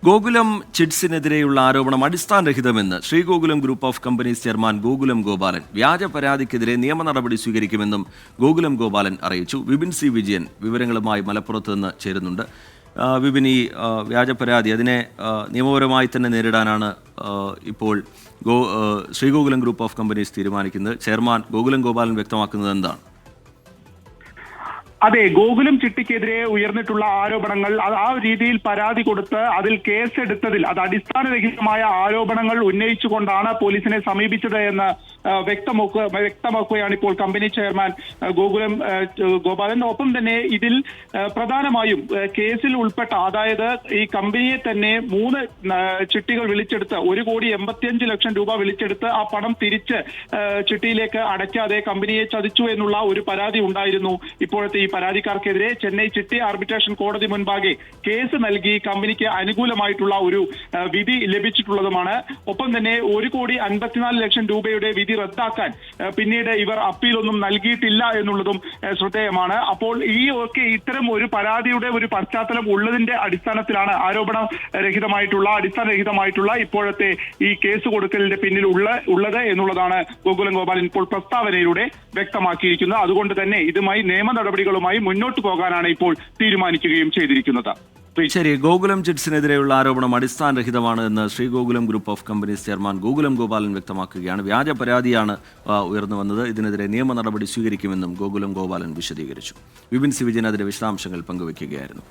ഗോകുലം ചിറ്റ്സിനെതിരെയുള്ള ആരോപണം അടിസ്ഥാനരഹിതമെന്ന് Sree Gokulam group of companies chairman Gokulam Gopalan. വ്യാജ പരാതിക്കെതിരെ നിയമ നടപടി സ്വീകരിക്കുമെന്നും ഗോകുലം ഗോപാലൻ അറിയിച്ചു. വിപിൻ സി വിജയൻ വിവരങ്ങളുമായി മലപ്പുറത്ത് നിന്ന് ചേരുന്നുണ്ട്. വിപിൻ, ഈ വ്യാജ പരാതി അതിനെ നിയമപരമായി തന്നെ നേരിടാനാണ് ഇപ്പോൾ ശ്രീഗോകുലം ഗ്രൂപ്പ് ഓഫ് കമ്പനീസ് തീരുമാനിക്കുന്നത്. ചെയർമാൻ ഗോകുലം ഗോപാലൻ വ്യക്തമാക്കുന്നത് എന്താണ്? അതെ, ഗോകുലം ചിട്ടിക്കെതിരെ ഉയർന്നിട്ടുള്ള ആരോപണങ്ങൾ ആ രീതിയിൽ പരാതി കൊടുത്ത് അതിൽ കേസെടുത്തതിൽ അത് അടിസ്ഥാനരഹിതമായ ആരോപണങ്ങൾ ഉന്നയിച്ചുകൊണ്ടാണ് പോലീസിനെ സമീപിച്ചത് എന്ന് വ്യക്തമാക്കുകയാണ് ഇപ്പോൾ കമ്പനി ചെയർമാൻ ഗോകുലം ഗോപാലൻ. ഒപ്പം തന്നെ ഇതിൽ പ്രധാനമായും കേസിൽ ഉൾപ്പെട്ട, അതായത് ഈ കമ്പനിയെ തന്നെ 3 ചിട്ടികൾ വിളിച്ചെടുത്ത് 1,85,00,000 രൂപ വിളിച്ചെടുത്ത് ആ പണം തിരിച്ച് ചിട്ടിയിലേക്ക് അടയ്ക്കാതെ കമ്പനിയെ ചതിച്ചു എന്നുള്ള ഒരു പരാതി ഉണ്ടായിരുന്നു. ഇപ്പോഴത്തെ ഈ പരാതിക്കാർക്കെതിരെ ചെന്നൈ ചിട്ടി ആർബിട്രേഷൻ കോടതി മുൻപാകെ കേസ് നൽകി കമ്പനിക്ക് അനുകൂലമായിട്ടുള്ള ഒരു വിധി ലഭിച്ചിട്ടുള്ളതുമാണ്. ഒപ്പം തന്നെ 1,54,00,000 രൂപയുടെ വിധി റദ്ദാക്കാൻ പിന്നീട് ഇവർ അപ്പീലൊന്നും നൽകിയിട്ടില്ല എന്നുള്ളതും ശ്രദ്ധേയമാണ്. അപ്പോൾ ഇത്തരം ഒരു പരാതിയുടെ ഒരു പശ്ചാത്തലം ഉള്ളതിന്റെ അടിസ്ഥാനത്തിലാണ് അടിസ്ഥാനരഹിതമായിട്ടുള്ള ഇപ്പോഴത്തെ ഈ കേസ് കൊടുക്കലിന്റെ പിന്നിൽ ഉള്ളത് എന്നുള്ളതാണ് ഗോകുലം ഗോപാലൻ ഇപ്പോൾ പ്രസ്താവനയിലൂടെ വ്യക്തമാക്കിയിരിക്കുന്നത്. അതുകൊണ്ട് തന്നെ ഇതുമായി നിയമ നടപടികളുമായി മുന്നോട്ട് പോകാനാണ് ഇപ്പോൾ തീരുമാനിക്കുകയും ചെയ്തിരിക്കുന്നത്. ശരി, ഗോകുലം ചിറ്റ്സിനെതിരെയുള്ള ആരോപണം അടിസ്ഥാനരഹിതമാണ് എന്ന് Sree Gokulam group of companies chairman Gokulam Gopalan വ്യക്തമാക്കുകയാണ്. വ്യാജ പരാതിയാണ് ഉയർന്നു വന്നത്. ഇതിനെതിരെ നിയമ നടപടി സ്വീകരിക്കുമെന്നും ഗോകുലം ഗോപാലൻ വിശദീകരിച്ചു. വിപിൻ സി വിജയൻ അതിന്റെ വിശദാംശങ്ങൾ പങ്കുവയ്ക്കുകയായിരുന്നു.